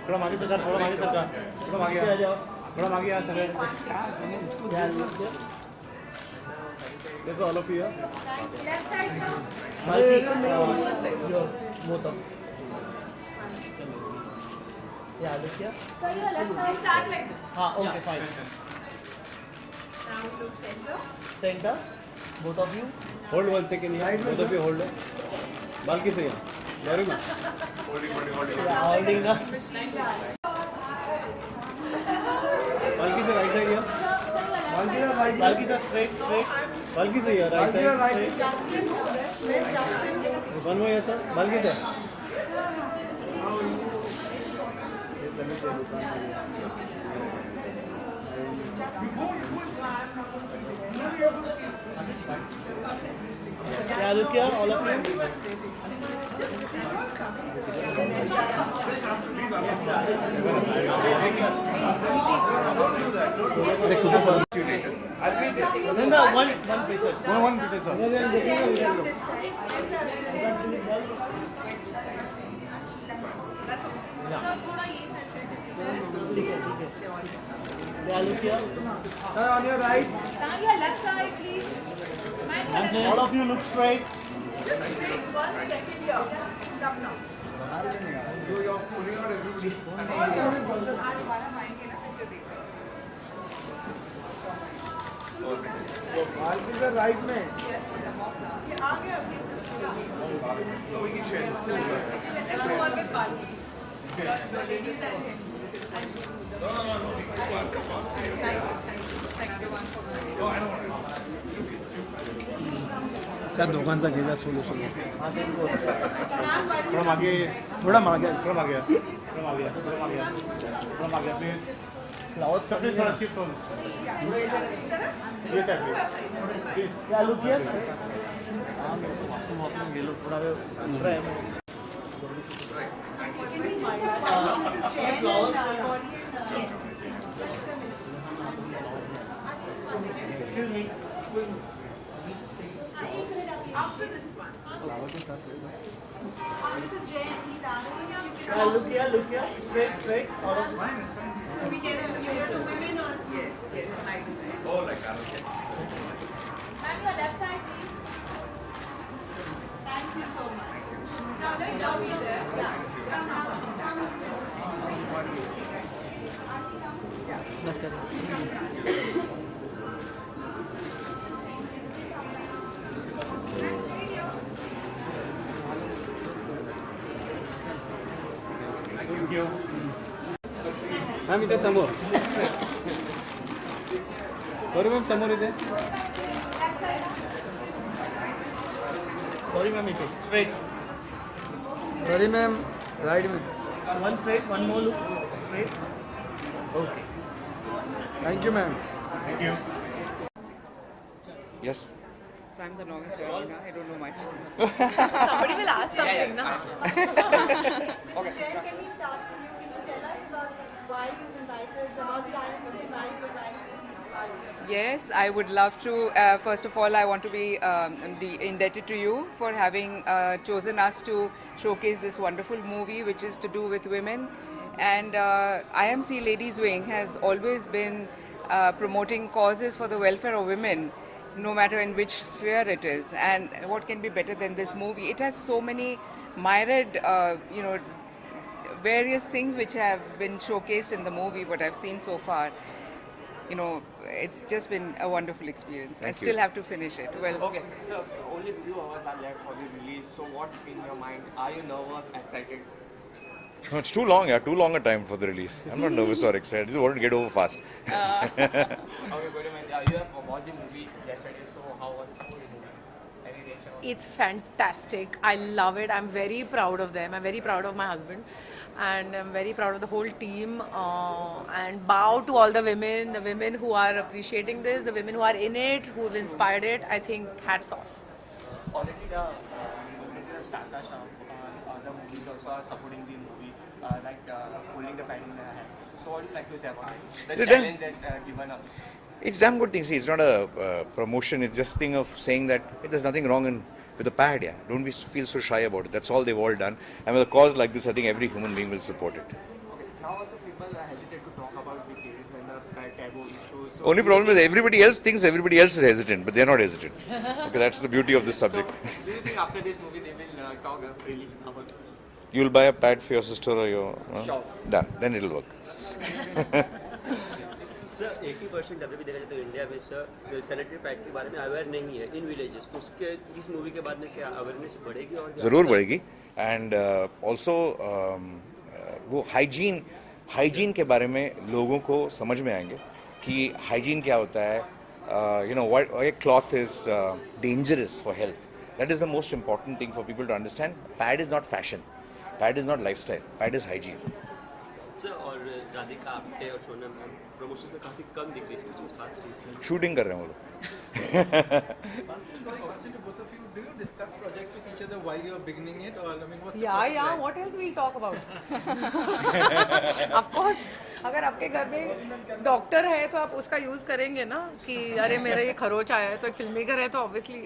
थोड़ा मागे सरकार, थोड़ा मागे सरकार, थोड़ा मागे आ जाओ, थोड़ा मागे आ सर। देखो all of you both of yeah look here Start like this. okay fine Now look center. center both of you hold one second here both of you hold Balki से very much holding yeah holding the Balki से right side here Balki sir straight Balki से here right side Justin, where's Justin? one more here sir Balki sir yeah look here all of you no, one picture. One picture, sir. Yeah, look here. Sir, on your right. Now your left side, please. All of you look straight. Just wait 1 second here. Come now. You're pulling out everybody. Balki sir right में. ये आ गया अभी से. No, we can share this. Let's work with Balki. The ladies and him. No. Thank you. One for me. No, I don't want त्या दोघांचा गेला solo थोड़ा मागे थोड़ा मागे प्लीज फ्लावर्स सब थोड़ा शिफ्ट हो ये साइड प्लीज क्या लुक हियर तुम अपने गेलो थोड़ा वेळ है flowers excuse me After this one. This is Jay and he's asking you. look here straight all of So we can hear the women or Oh, like that, okay. Ma'am, your left side, please. Thank you so much. Now let Dolly there. Thank you. Ma'am, इथे समोर. Sorry ma'am, समोर इथे. Sorry ma'am, इथे. Straight. Sorry ma'am, right में. One straight, one more look. Straight. Okay. Thank you ma'am. Thank you. Yes. So I'm the novice here, I don't know much. Somebody will ask something, no? Okay. Jen, can we start with you? Can you tell us about why you invited, about the islands and why you invited Mr. Balki? Yes, I would love to. First of all, I want to be indebted to you for having chosen us to showcase this wonderful movie, which is to do with women. And IMC Ladies Wing has always been promoting causes for the welfare of women, no matter in which sphere it is. And what can be better than this movie? It has so many myriad, various things which have been showcased in the movie, what I've seen so far. It's just been a wonderful experience. I still have to finish it. Well, Okay, so only few hours are left for the release. So what's in your mind? Are you nervous, excited? No, it's too long, too long a time for the release. I'm not nervous or excited. I just want to get over fast. Okay, Gautam, you have watched the movie yesterday. So how was the movie? Any reaction? It's fantastic. I love it. I'm very proud of them. I'm very proud of my husband. And I'm very proud of the whole team. And bow to all the women who are appreciating this, the women who are in it, who have inspired it. I think hats off. Already the stars of other movies also are supporting the movie, like holding the pen in their hand. So what would you like to say about it? Is The it challenge that given us. It's damn good thing. See, it's not a promotion. It's just thing of saying that hey, there's nothing wrong with the pad. Yeah, don't feel so shy about it. That's all they've all done. And with a cause like this, I think every human being will support it. Okay. Now also people hesitate to talk about the kids and the taboo issues. So Only problem is everybody else thinks everybody else is hesitant, but they're not hesitant. Okay, that's the beauty of this subject. So, do you think after this movie they will talk freely about it? You'll buy a pad for your sister or your Sure. done. Then it'll work. Sir 80% अभी भी देखा जाए तो India में sir sanitary pad के बारे में aware नहीं है इन विलेजेस उसके इस मूवी के बाद में क्या अवेयरनेस बढ़ेगी और ज़रूर बढ़ेगी एंड ऑल्सो वो हाइजीन के बारे में लोगों को समझ में आएंगे कि हाइजीन क्या होता है you know what a cloth is dangerous for health that is the most important thing for people to understand pad is not fashion pad is not lifestyle pad is hygiene sir और राधिका आप्टे और Sonam ma'am promotion में काफ़ी कम दिख रही है कुछ खास reason shooting कर रहे हैं वो लोग Both of you, do you discuss projects with each other while you're beginning it, or I mean, what's the Yeah, process yeah. like? What else we'll talk about? Of course. अगर आपके घर में doctor है तो आप उसका use करेंगे ना कि अरे मेरा ये खरोच आया है तो एक फिल्म मेकर है तो obviously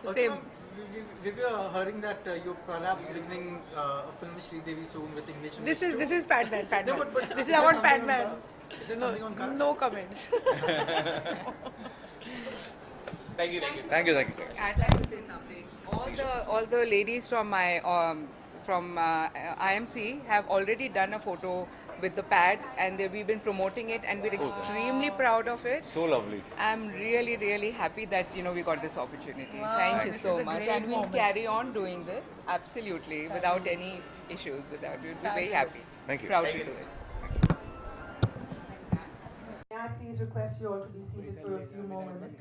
Also, same we were hearing that you're perhaps beginning a film with Sridevi soon with English. This is Padman. No, but This is is there about something on Padman. cards? Is there something on cards? No comments. Thank you, thank you. Thank you I'd like to say something. All the ladies from my IMC have already done a photo with the pad, and we've been promoting it, and we're extremely proud of it. So lovely I'm really happy that we got this opportunity. Wow, Thank you this so is a much, great and we'll moment. carry on doing this absolutely without any issues. We'll be very happy. Thank you. Proud to do it. May I please request you all to be seated for a few more minutes?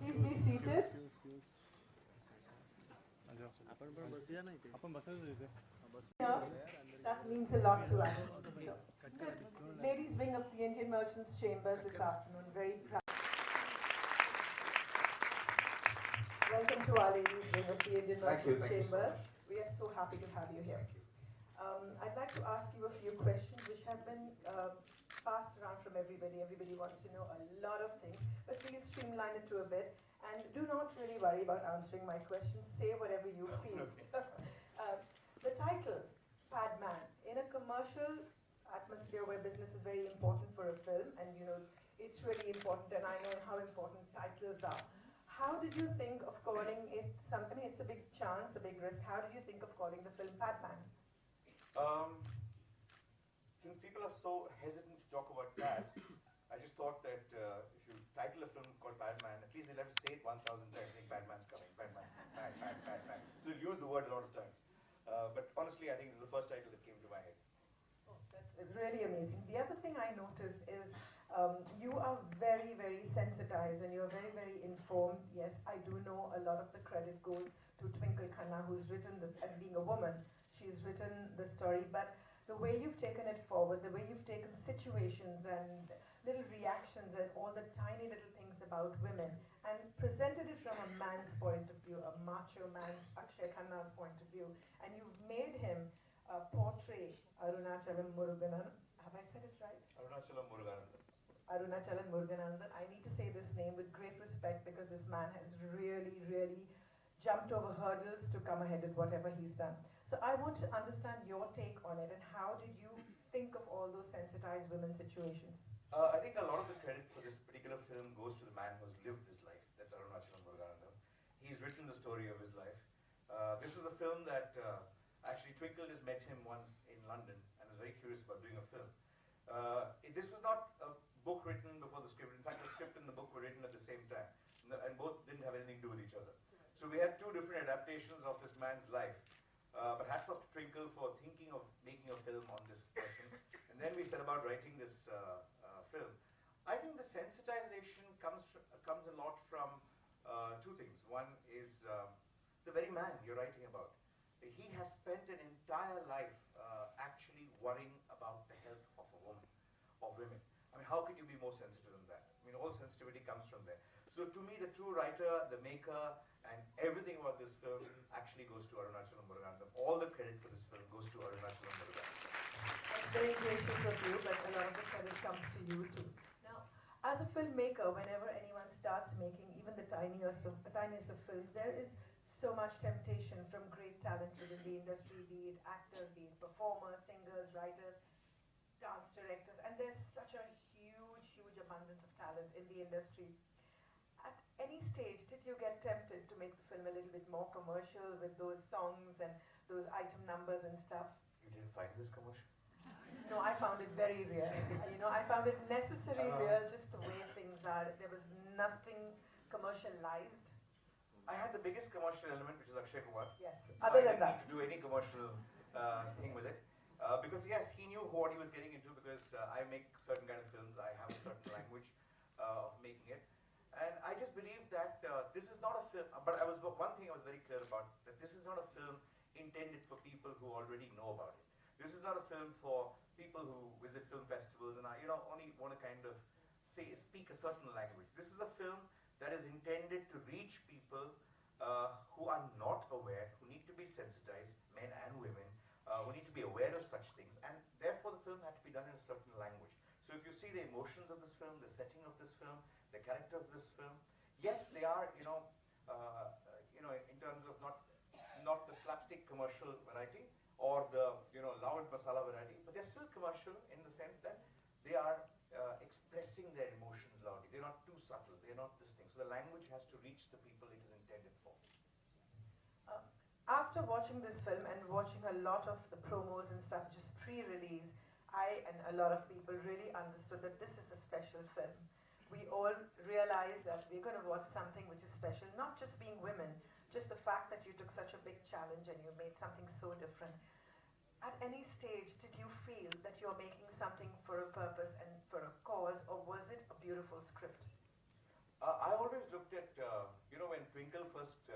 Please be seated. Yeah, that means a lot to us. The ladies wing of the Indian Merchants Chambers this afternoon, very proud. Welcome to our ladies wing of the Indian Merchants Chambers. We are so happy to have you here. I'd like to ask you a few questions which have been passed around from everybody. Everybody wants to know a lot of things, but please streamline it to a bit. And do not really worry about answering my questions. Say whatever you feel. The title, Padman, in a commercial atmosphere where business is very important for a film, and it's really important, and I know how important titles are. How did you think of calling it something? It's a big chance, a big risk. How did you think of calling the film Padman? Since people are so hesitant to talk about pads, I just thought that if you title a film called Padman, at least they'll have to say it 1,000 times, saying Padman's coming, Padman, Padman. So they'll use the word a lot of times. But honestly, I think this is the first title that came to my head. Oh, that's really amazing. The other thing I noticed is you are very sensitized and you're very informed. Yes, I do know a lot of the credit goes to Twinkle Khanna, who's written this, and being a woman, she's written the story, but the way you've taken it forward, the way you've taken situations and little reactions and all the tiny little things about women and presented it from a man's point of view, a macho man, Akshay Khanna's point of view, and you've made him portray Arunachalam Muruganandan. Have I said it right? Arunachalam Muruganandan. Arunachalam Muruganandan. I need to say this name with great respect because this man has really jumped over hurdles to come ahead with whatever he's done. So I want to understand your take on it and how did you think of all those sensitized women situations? I think a lot of the credit for this particular film goes to the man who's lived this life. That's Arunachalam Muruganandan. He's written the story of his life. This was a film that actually Twinkle just met him once in London and was very curious about doing a film. This was not a book written before the script. In fact, the script and the book were written at the same time, and both didn't have anything to do with each other. So we had two different adaptations of this man's life. But hats off to Twinkle for thinking of making a film on this person. And then we set about writing this film. I think the sensitization comes a lot from two things. One is the very man you're writing about. He has spent an entire life actually worrying about the health of a woman, of women. I mean, how can you be more sensitive than that? I mean, all sensitivity comes from there. So to me, the true writer, the maker, And everything about this film actually goes to Arunachalam Muruganathan. All the credit for this film goes to Arunachalam Muruganathan. That's very gracious of you, but a lot of the credit comes to you too. Now, as a filmmaker, whenever anyone starts making even the tiniest of films, there is so much temptation from great talent within the industry, be it actors, be it performers, singers, writers, dance directors, and there's such a huge abundance of talent in the industry. At any stage, did you get tempted to make the film a little bit more commercial with those songs and those item numbers and stuff? You didn't find this commercial? No, I found it very real. I found it necessary real, just the way things are. There was nothing commercialized. I had the biggest commercial element, which is Akshay Kumar. Yes. So Other I than didn't that. need to do any commercial thing with it. Because yes, he knew what he was getting into because I make certain kind of films. I have a certain language of making it. And I just believe that this is not a film, but one thing I was very clear about, that this is not a film intended for people who already know about it. This is not a film for people who visit film festivals and only want to kind of speak a certain language. This is a film that is intended to reach people who are not aware, who need to be sensitized, men and women, who need to be aware of such things, and therefore the film had to be done in a certain language. So if you see the emotions of this film, the setting of this film, the characters of this film, yes, they are, in terms of not the slapstick commercial variety or the, loud masala variety, but they're still commercial in the sense that they are expressing their emotions loudly. They're not too subtle. They're not this thing. So the language has to reach the people it is intended for. After watching this film and watching a lot of the promos and stuff just pre-release, I and a lot of people really understood that this is a special film. We all realize that we're going to watch something which is special, not just being women, just the fact that you took such a big challenge and you made something so different. At any stage, did you feel that you're making something for a purpose and for a cause, or was it a beautiful script? I always looked at, when Twinkle first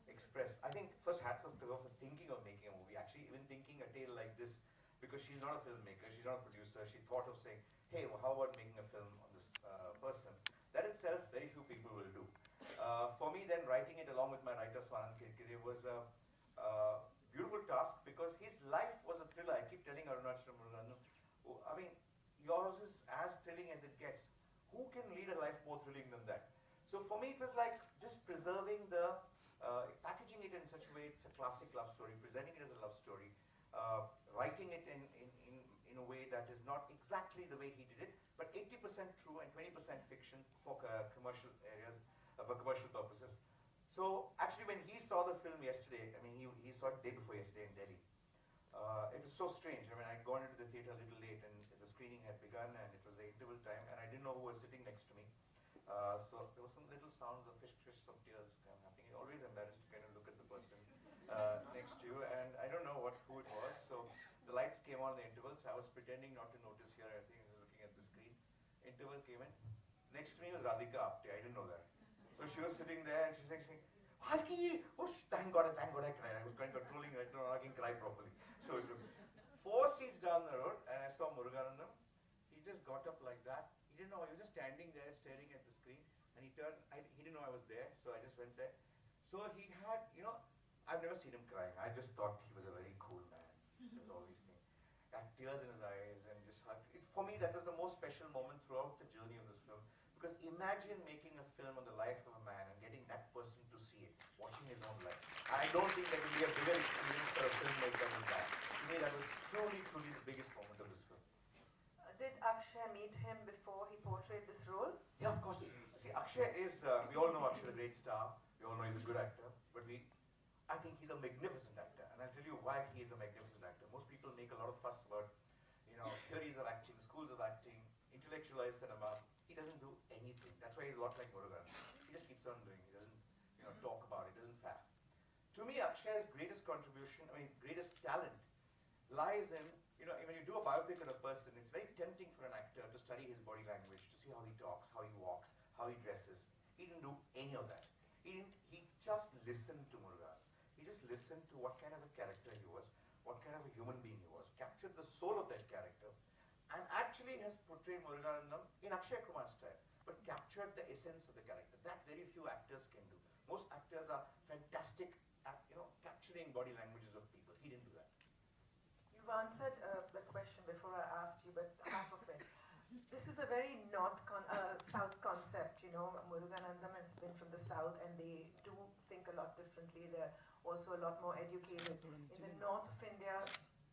expressed, I think first hats off to her for thinking of making a movie, actually even thinking a tale like this, because she's not a filmmaker, she's not a producer, she thought of saying, hey, well, how about making a film on this person? That itself, very few people will do. For me then, writing it along with my writer Swanand Kirkire was a beautiful task because his life was a thriller. I keep telling Arunachalam Muruganathan, yours is as thrilling as it gets. Who can lead a life more thrilling than that? So for me, it was like just preserving packaging it in such a way it's a classic love story, presenting it as a love story, writing it in a way that is not exactly the way he did it, but 80% true and 20% fiction for commercial areas, for commercial purposes. So actually when he saw the film yesterday, he saw it the day before yesterday in Delhi. It was so strange. I'd gone into the theatre a little late and the screening had begun and it was the interval time and I didn't know who was sitting next to me. So there were some little sounds of fish, some tears happening. You're always embarrassed to kind of look at the person next to you and I don't know who it was. So the lights came on in the intervals. I was pretending not to notice here. I think I was looking at the screen. Interval came in. Next to me was Radhika Apte. I didn't know that. So she was sitting there and she's saying, Balki! Oh, thank God I cried. I was kind of controlling it, I can cry properly. So it was 4 seats down the road and I saw Muruganathan. He just got up like that. He didn't know, he was just standing there staring at the screen and he turned, he didn't know I was there, so I just went there. So he had, I've never seen him crying. I just thought he was a very cool man. He says all these things. He had tears in his eyes and just for me that was the most special moment throughout the journey of this film. Because imagine making a film on the life of a man and getting that person to see it, watching his own life. I don't think there will be a bigger experience for a filmmaker than that. To me, that was truly the biggest moment of this film. Did Akshay meet him before he portrayed this role? Yeah, of course. See, Akshay is, we all know Akshay, the great star. We all know he's a good actor. But I think he's a magnificent actor. And I'll tell you why he is a magnificent actor. Most people make a lot of fuss about, theories of acting, schools of acting, intellectualized cinema. He doesn't do anything. That's why he's a lot like Murugan. He just keeps on doing. He doesn't, talk about it. Doesn't fap. To me, Akshay's greatest contribution, greatest talent, lies in, when you do a biopic on a person, it's very tempting for an actor to study his body language, to see how he talks, how he walks, how he dresses. He didn't do any of that. He just listened to Murugan. He just listened to what kind of a character he was, what kind of a human being he was, captured the soul of that character, and actually has portrayed Muruganathan in Akshay Kumar style, but captured the essence of the character. That very few actors can do. Most actors are fantastic at, capturing body languages of people. He didn't do that. You've answered the question before I asked you, but half of it. This is a very South concept, Muruganandam has been from the South and they do think a lot differently. They're also a lot more educated. In the North of India,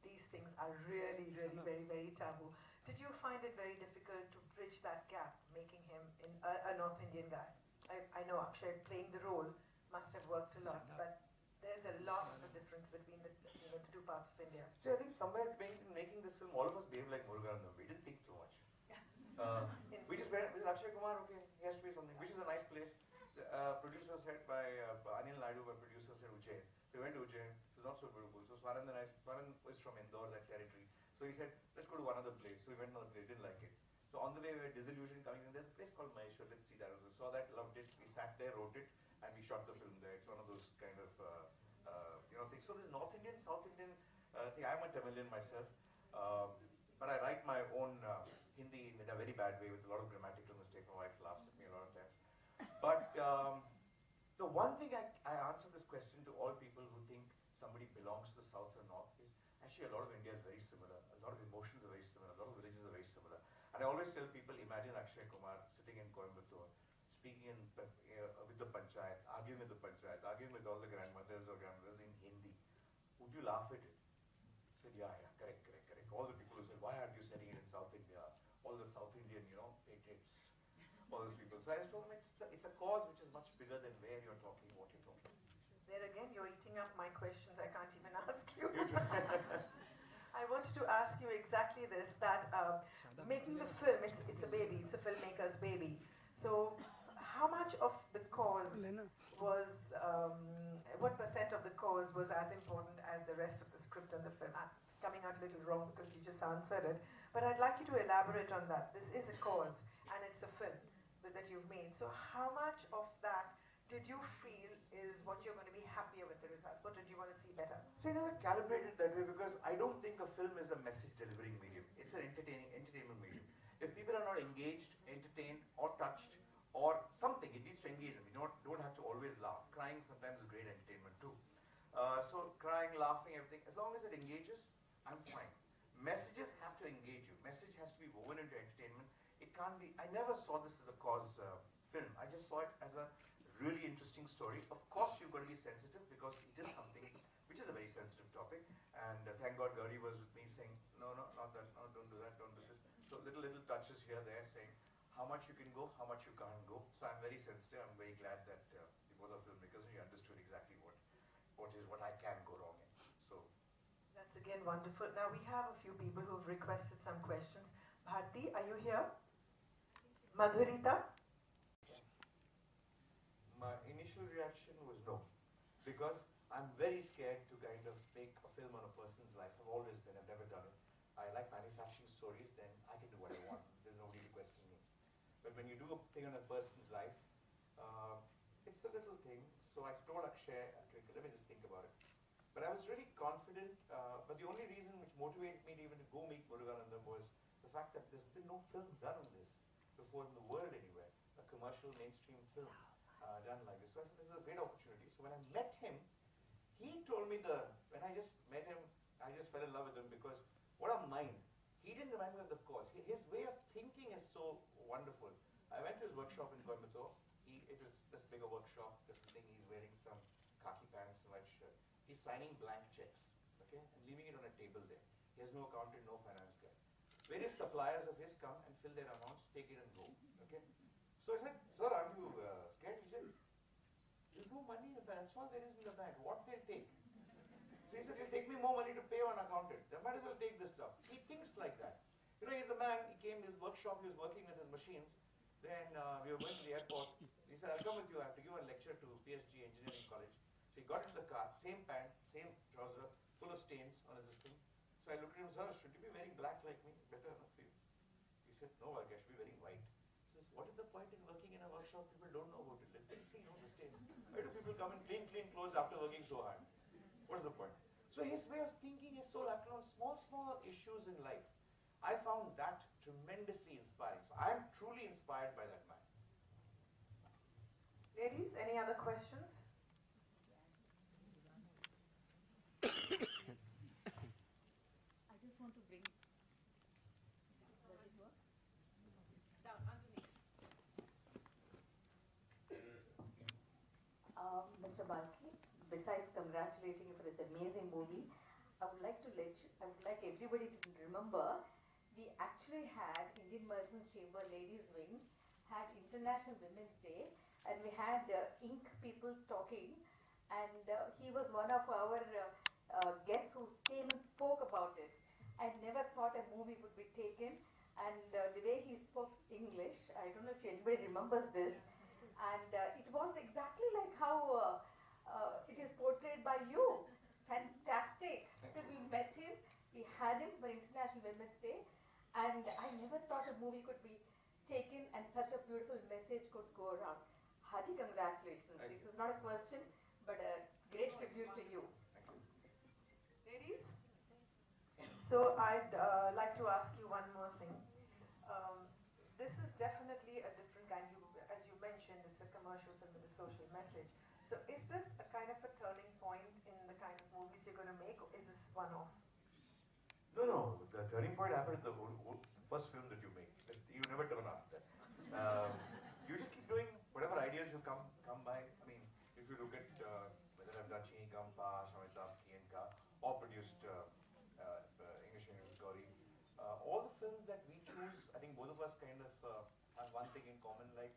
these things are really, really very, very taboo. Did you find it very difficult to bridge that gap, making him a North Indian guy? I know Akshay playing the role must have worked a lot, but there's a lot of a difference between the two parts of India. So I think somewhere making this film, all of us behave like Muruganandam. We didn't think too much. We just went with Akshay Kumar, okay, he has to be something, which is a nice place. The producer said by Anil Naidu, my producer said Ujjain. We went to Ujjain, it was not so beautiful. So Swaran was from Indore, that territory. So he said, let's go to one other place. So we went to another place, didn't like it. So on the way we were disillusioned coming in, there's a place called Maheshwar, let's see that. We saw that, loved it, we sat there, wrote it, and we shot the film there. It's one of those kind of things. So this North Indian, South Indian thing, I'm a Tamilian myself, but I write my own Hindi in a very bad way with a lot of grammatical mistakes. My wife laughs at me a lot of times. But the one thing I answer this question to all people who think somebody belongs to the South or North is actually a lot of India is very similar. A lot of emotions are very similar. A lot of villages are very similar. And I always tell people, imagine Akshay Kumar sitting in Coimbatore, speaking with the panchayat, arguing with the panchayat, arguing with all the grandmothers or grandmothers in Hindi. Would you laugh at it? I said, yeah, correct. All the people who said, why aren't you setting it in South India? All the South Indian, patriots, all those people. So I told them it's a cause which is much bigger than where you're talking, what you're talking. There again, you're eating up my questions. I can't even ask you. I wanted to ask you exactly this, that making the film, it's a baby, it's a filmmaker's baby. So how much of the cause was, what percent of the cause was as important as the rest of the script and the film? I'm coming out a little wrong because you just answered it. But I'd like you to elaborate on that. This is a cause and it's a film that you've made. So how much of that did you feel is what you're going to be happier with the results? What did you want to see better? So I never calibrated that way because I don't think a film is a message delivering medium. It's an entertainment medium. If people are not engaged, entertained, or touched, or something, it needs to engage them. You don't have to always laugh. Crying sometimes is great entertainment too. So crying, laughing, everything, as long as it engages, I'm fine. Messages have to engage you. Message has to be woven into entertainment. It can't be, I never saw this as a cause film. I just saw it as a really interesting story. Of course, you've got to be sensitive because it is something which is a very sensitive topic. And thank God Gauri was with me saying, no, not that, no, don't do that, don't do this. So little touches here, there, saying how much you can go, how much you can't go. So I'm very sensitive. I'm very glad that you both are filmmakers and you understood exactly what I can go wrong in. So that's again wonderful. Now we have a few people who've requested some questions. Bharti, are you here? Madhurita? My initial reaction was no, because I'm very scared to kind of make a film on a person's life. I've always been, I've never done it. I like manufacturing stories, then I can do what I want. There's nobody to question me. But when you do a thing on a person's life, it's a little thing. So I told Akshay, let me just think about it. But I was really confident, but the only reason which motivated me to even go meet Muruganandam was the fact that there's been no film done on this before in the world anywhere, a commercial mainstream film done like this. So I said, this is a great opportunity. So when I met him, he told me when I just met him, I just fell in love with him because what a mind. He didn't remind me of the cause. His way of thinking is so wonderful. I went to his workshop in Coimbatore. It was this bigger workshop, this thing, he's wearing some khaki pants and white shirt. He's signing blank checks, okay, and leaving it on a table there. He has no accountant, no finance guy. Various suppliers of his come and fill their amounts, take it and go, okay. So I said, sir, aren't you scared? He said, there's no money in the bank. That's all there is in the bank. What they'll take? So he said, it'll take me more money to pay one accountant. Then might as well take this stuff. He thinks like that. You know, he's a man, he came to his workshop, he was working with his machines. Then we were going to the airport. He said, I'll come with you. I have to give a lecture to PSG Engineering College. So he got into the car, same pant, same trouser, full of stains on his thing. So I looked at him and said, should you be wearing black like me? Better enough for you. He said, no, I should be wearing white. He says, what is the point in working in a workshop? People don't know about it. Let them see, the stain. Why do people come in clean clothes after working so hard? What's the point? So his way of thinking is so like on small issues in life. I found that tremendously inspiring. So I am truly inspired by that man. Ladies, any other questions? I just want to bring. Does it work? Down, underneath. Mr. Balki, besides congratulating you for this amazing movie, I would like everybody to remember we actually had Indian Merchants Chamber Ladies Wing, had International Women's Day, and we had ink people talking, and he was one of our guests who came and spoke about it. I never thought a movie would be taken, and the way he spoke English, I don't know if anybody remembers this, and it was exactly like how it is portrayed by you. Fantastic. So we met him, we had him for International Women's Day, and I never thought a movie could be taken and such a beautiful message could go around. Hearty congratulations. This is not a question, but a great tribute to you. Ladies? So I'd like to ask you one more thing. This is definitely a different kind. As you mentioned, it's a commercial film with a social message. So is this a kind of a turning point in the kind of movies you're going to make, or is this one-off? No. The turning point happened in the first film that you make. You never turn after that. You just keep doing whatever ideas you come by. I mean, if you look at whether I've done Chini Kampa, Balki, or produced English Language Gauri, all the films that we choose, I think both of us kind of have one thing in common, like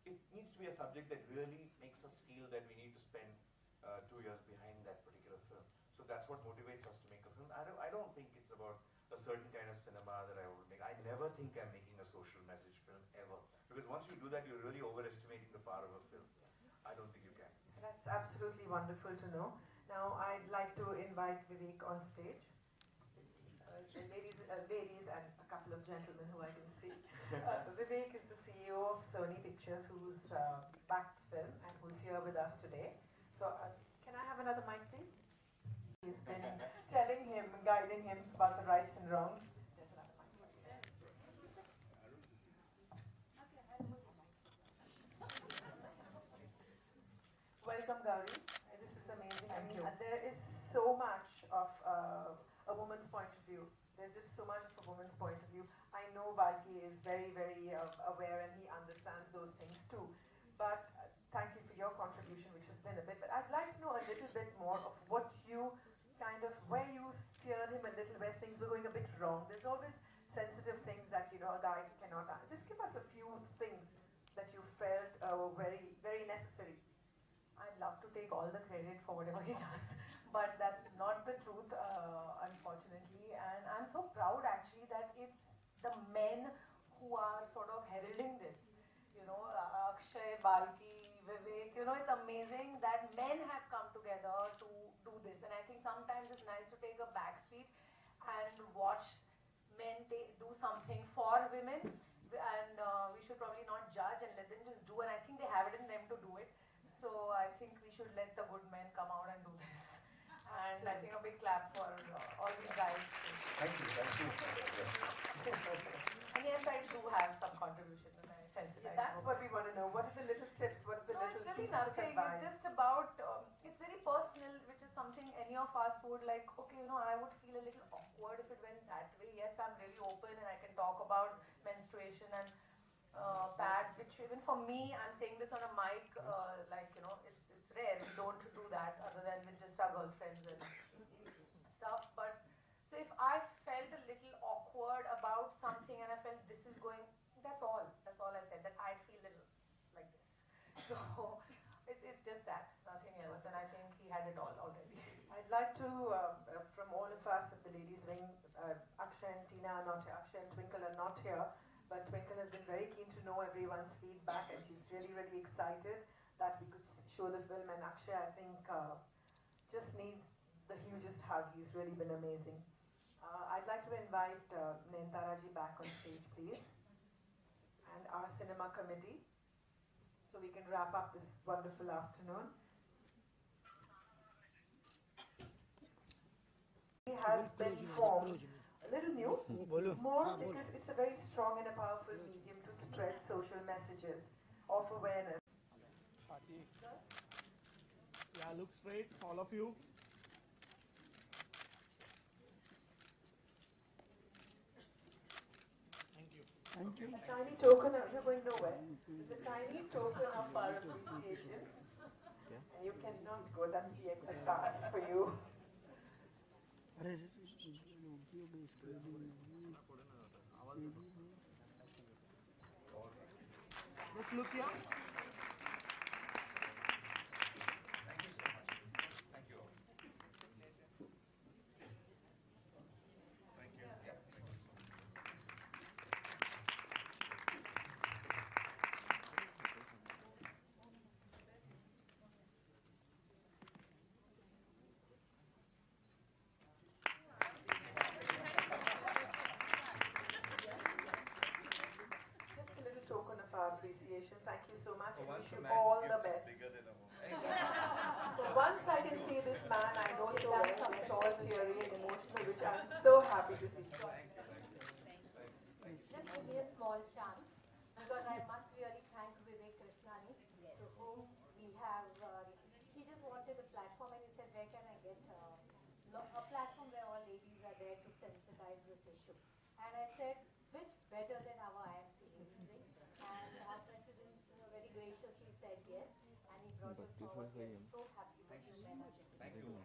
it needs to be a subject that really makes us feel that we need to spend 2 years behind that particular film. So that's what motivates us to make a film. I don't think it's about a certain kind of cinema that I would make. I never think I'm making a social message film, ever. Because once you do that, you're really overestimating the power of a film. I don't think you can. That's absolutely wonderful to know. Now I'd like to invite Vivek on stage. Ladies and a couple of gentlemen who I can see. Vivek is the CEO of Sony Pictures, who's backed the film and who's here with us today. So can I have another mic, please? He's been telling him, guiding him about the rights and wrongs. There's another mic. Welcome, Gauri. This is amazing. Thank you. There is so much of a woman's point of view. There's just so much of a woman's point of view. I know Balki is very, very aware and he understands those things too. But thank you for your contribution, which has been a bit. But I'd like to know a little bit more of what you where you steered him a little, where things were going a bit wrong. There's always sensitive things that, a guy cannot answer. Just give us a few things that you felt were very, very necessary. I'd love to take all the credit for whatever he does, but that's not the truth, unfortunately. And I'm so proud actually that it's the men who are sort of heralding this. Akshay, Balki, Vivek, it's amazing that men have come together to do this. And I think sometimes it's nice to take a back seat and watch men do something for women. And we should probably not judge and let them just do. And I think they have it in them to do it. So I think we should let the good men come out and do this. And I think a big clap for all these guys. Thank you. And yes, I do have some contribution and I sensitize. That's what we want to know. What are the little tips? What are the little It's really pieces of nothing. advice? It's just about, it's very personal, which is something any of us would like, okay, I would feel a little awkward if it went that way. Yes, I'm really open and I can talk about menstruation and pads, which even for me, I'm saying this on a mic, it's rare. We don't do that other than with just our girlfriends and stuff. But so if I felt a little awkward about something and I felt this is going, that's all I said, that I'd feel a little like this. So it's just that, nothing else. And I think he had it all already. I'd like to, from all of us at the Ladies Wing, Akshay and Tina are not here, Akshay and Twinkle are not here, but Twinkle has been very keen to know everyone's feedback and she's really, really excited that we could show the film. And Akshay, I think, just needs the hugest hug. He's really been amazing. I'd like to invite Nayantara ji back on stage, please, and our cinema committee, so we can wrap up this wonderful afternoon. He has been formed, a little new, more because it's a very strong and a powerful medium to spread social messages of awareness. Yeah, look straight, all of you. Thank you. A tiny token of, you're going nowhere. It's a tiny token of our appreciation. And you cannot go, that's the extra card for you. Just look here. Thank you so much. Thank you all. Thank you. Yeah, thank you. Just a little token of our appreciation. Thank you so much. For And once, wish a you man's all the gift is best. bigger than a woman. So once I can see this man I know so well, it's all teary and emotional, which I'm so happy to see. Thank you, thank you. Thank you. Just give me a small chance because I must really thank Vivek Krishnani, to whom we have. He just wanted a platform and he said, where can I get a platform where all ladies are there to sensitize this issue? And I said, which better than our IMC ladies wing? And our president very graciously said yes, and he brought it forward. We are so happy that you men are there. Thank you.